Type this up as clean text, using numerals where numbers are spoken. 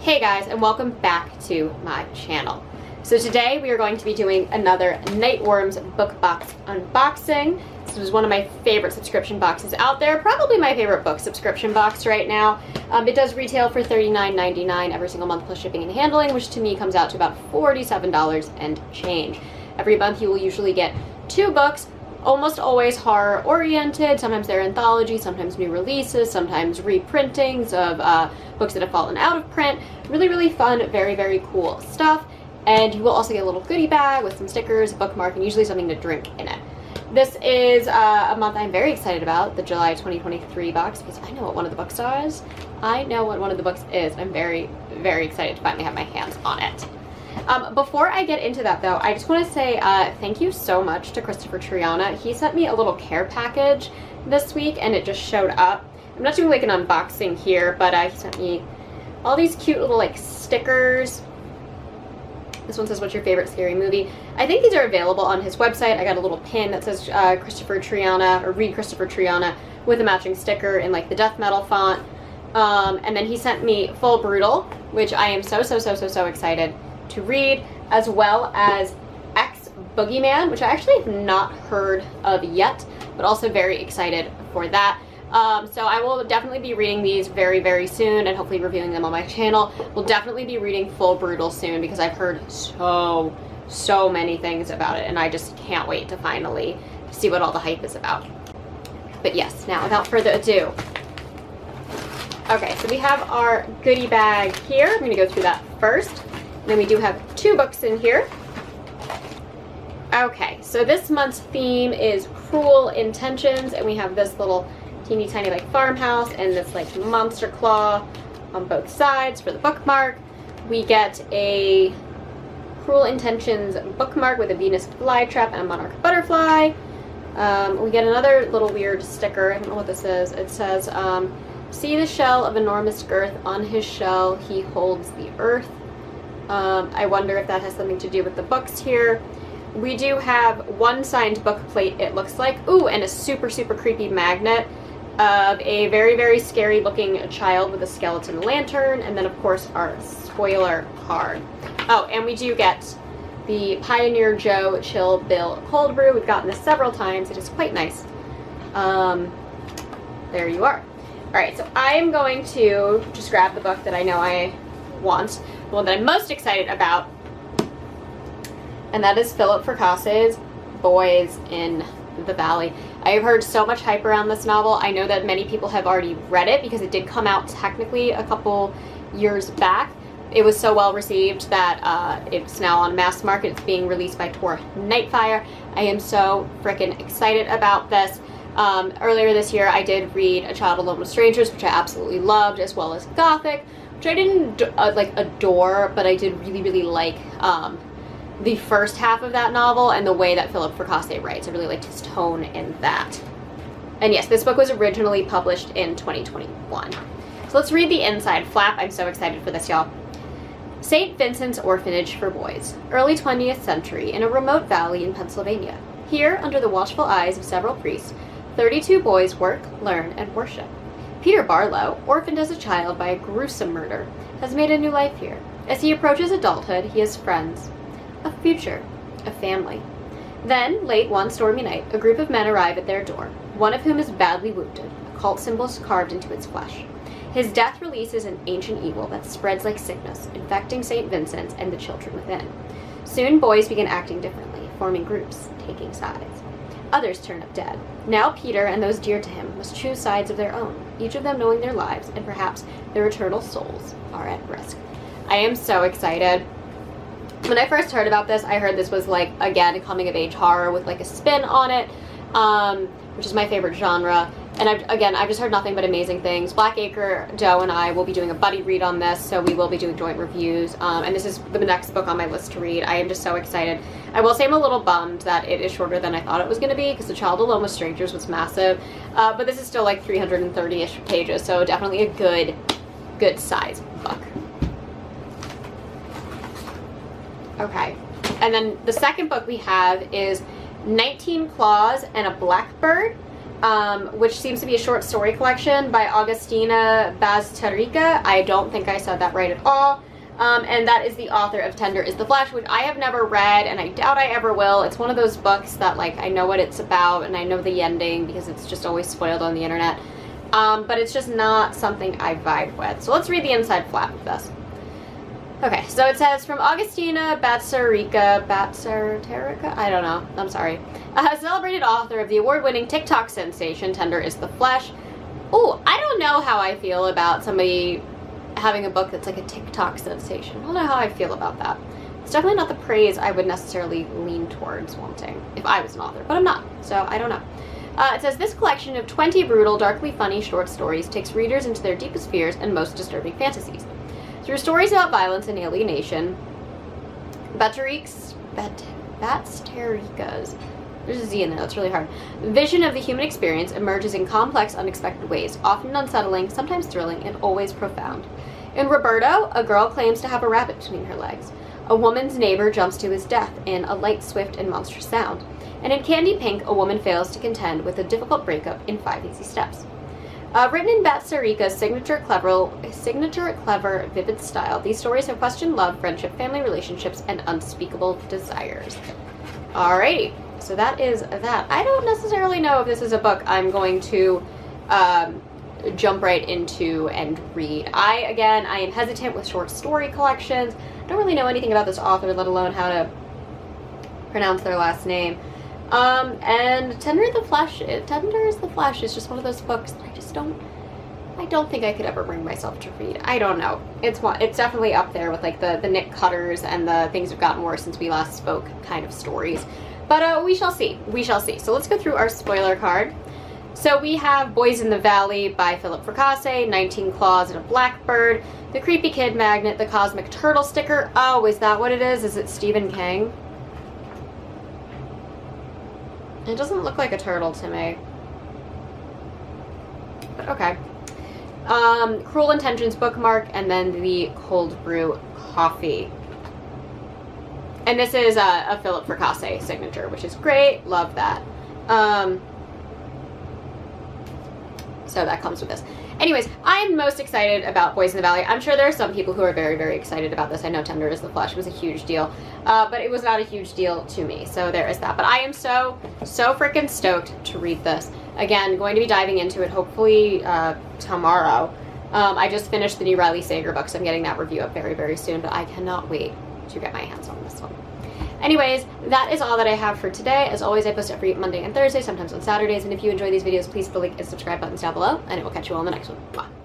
Hey guys, and welcome back to my channel. So today we are going to be doing another Nightworms book box unboxing. This is one of my favorite subscription boxes out there, probably my favorite book subscription box right now. It does retail for $39.99 every single month plus shipping and handling, which to me comes out to about $47 and change. Every month you will usually get 2 books, almost always horror oriented. Sometimes they're anthology, sometimes new releases, sometimes reprintings of books that have fallen out of print. Really fun, very cool stuff. And you will also get a little goodie bag with some stickers, a bookmark, and usually something to drink in it. This is a month I'm very excited about, the July 2023 box, because I know what one of the books is. I know what one of the books is. I'm very excited to finally have my hands on it. Before I get into that though, I just want to say thank you so much to Christopher Triana. He sent me a little care package this week and it just showed up. I'm not doing like an unboxing here, but he sent me all these cute little like stickers. This one says, what's your favorite scary movie? I think these are available on his website. I got a little pin that says Christopher Triana, or read Christopher Triana, with a matching sticker in like the death metal font. And then he sent me Full Brutal, which I am so excited to read, as well as X Boogeyman, which I actually have not heard of yet, but also very excited for that. So I will definitely be reading these very soon and hopefully reviewing them on my channel. We'll definitely be reading Full Brutal soon because I've heard so many things about it and I just can't wait to finally see what all the hype is about. But yes, now without further ado. Okay, so we have our goodie bag here. I'm gonna go through that first. And then we do have 2 books in here. Okay, so this month's theme is Cruel Intentions, and we have this little teeny tiny like farmhouse and this like monster claw on both sides for the bookmark. We get a Cruel Intentions bookmark with a Venus flytrap and a monarch butterfly. We get another little weird sticker. I don't know what this is. It says, see the shell of enormous girth. On his shell he holds the earth. I wonder if that has something to do with the books here. We do have one signed book plate, it looks like. Ooh, and a super creepy magnet of a very scary looking child with a skeleton lantern, and then of course our spoiler card. Oh, and we do get the Pioneer Joe Chill Bill Cold Brew. We've gotten this several times. It is quite nice. There you are. Alright, so I am going to just grab the book that I know I want, the one that I'm most excited about, and that is Philip Fracasse's Boys in the Valley. I have heard so much hype around this novel. I know that many people have already read it because it did come out technically a couple years back. It was so well received that it's now on mass market. It's being released by Tor Nightfire. I am so freaking excited about this. Earlier this year I did read A Child Alone with Strangers, which I absolutely loved, as well as Gothic, which I didn't like adore, but I did really like the first half of that novel and the way that Philip Fracasse writes. I really liked his tone in that. And yes, this book was originally published in 2021. So let's read the inside flap. I'm so excited for this, y'all. St. Vincent's Orphanage for Boys, early 20th century, in a remote valley in Pennsylvania. Here, under the watchful eyes of several priests, 32 boys work, learn, and worship. Peter Barlow, orphaned as a child by a gruesome murder, has made a new life here. As he approaches adulthood, he has friends, a future, a family. Then, late one stormy night, a group of men arrive at their door, one of whom is badly wounded, occult symbols carved into its flesh. His death releases an ancient evil that spreads like sickness, infecting St. Vincent's and the children within. Soon, boys begin acting differently, forming groups, taking sides. Others turn up dead. Now Peter and those dear to him must choose sides of their own, each of them knowing their lives and perhaps their eternal souls are at risk. I am so excited. When I first heard about this, I heard this was like, again, a coming-of-age horror with like a spin on it, which is my favorite genre. And I've just heard nothing but amazing things. Blackacre Doe and I will be doing a buddy read on this, so we will be doing joint reviews. And this is the next book on my list to read. I am just so excited. I will say I'm a little bummed that it is shorter than I thought it was going to be, because The Child Alone with Strangers was massive. But this is still like 330-ish pages, so definitely a good size book. Okay, and then the second book we have is 19 Claws and a Blackbird. which seems to be a short story collection by Augustina Bazterrica. I don't think I said that right at all. And that is the author of Tender is the Flesh, which I have never read, and I doubt I ever will. It's one of those books that, like, I know what it's about, and I know the ending because it's just always spoiled on the internet. But it's just not something I vibe with. So let's read the inside flap of this. Okay, so it says, from Augustina Bazterrica, I don't know, I'm sorry. A celebrated author of the award-winning TikTok sensation, Tender is the Flesh. Ooh, I don't know how I feel about somebody having a book that's like a TikTok sensation. I don't know how I feel about that. It's definitely not the praise I would necessarily lean towards wanting if I was an author, but I'm not, so I don't know. It says, this collection of 20 brutal, darkly funny short stories takes readers into their deepest fears and most disturbing fantasies. Through stories about violence and alienation, Bazterrica's, there's a Z in there, that's really hard. Vision of the human experience emerges in complex, unexpected ways, often unsettling, sometimes thrilling, and always profound. In Roberto, a girl claims to have a rabbit between her legs. A woman's neighbor jumps to his death in a light, swift, and monstrous sound. And in Candy Pink, a woman fails to contend with a difficult breakup in 5 Easy Steps. Written in Bazterrica's signature clever, vivid style, these stories have questioned love, friendship, family relationships, and unspeakable desires. Alrighty, so that is that. I don't necessarily know if this is a book I'm going to jump right into and read. I am hesitant with short story collections. I don't really know anything about this author, let alone how to pronounce their last name. And Tender is the Flesh is just one of those books that I don't think I could ever bring myself to read. I don't know. It's definitely up there with like the Nick Cutters and the Things Have Gotten Worse Since We Last Spoke kind of stories. But we shall see. We shall see. So let's go through our spoiler card. So we have Boys in the Valley by Philip Fracassi, 19 Claws and a Blackbird, The Creepy Kid Magnet, The Cosmic Turtle Sticker. Oh, is that what it is? Is it Stephen King? It doesn't look like a turtle to me. But okay. Cruel Intentions bookmark, and then the Cold Brew Coffee. And this is a Philip Fracassi signature, which is great. Love that. So that comes with this. Anyways, I'm most excited about Boys in the Valley. I'm sure there are some people who are very, very excited about this. I know Tender is the Flesh was a huge deal, but it was not a huge deal to me. So there is that. But I am so freaking stoked to read this. Again, going to be diving into it hopefully tomorrow. I just finished the new Riley Sager book, so I'm getting that review up very, very soon, but I cannot wait to get my hands on this one. Anyways, that is all that I have for today. As always, I post every Monday and Thursday, sometimes on Saturdays, and if you enjoy these videos, please hit the link and subscribe buttons down below, and it will catch you all in the next one. Mwah.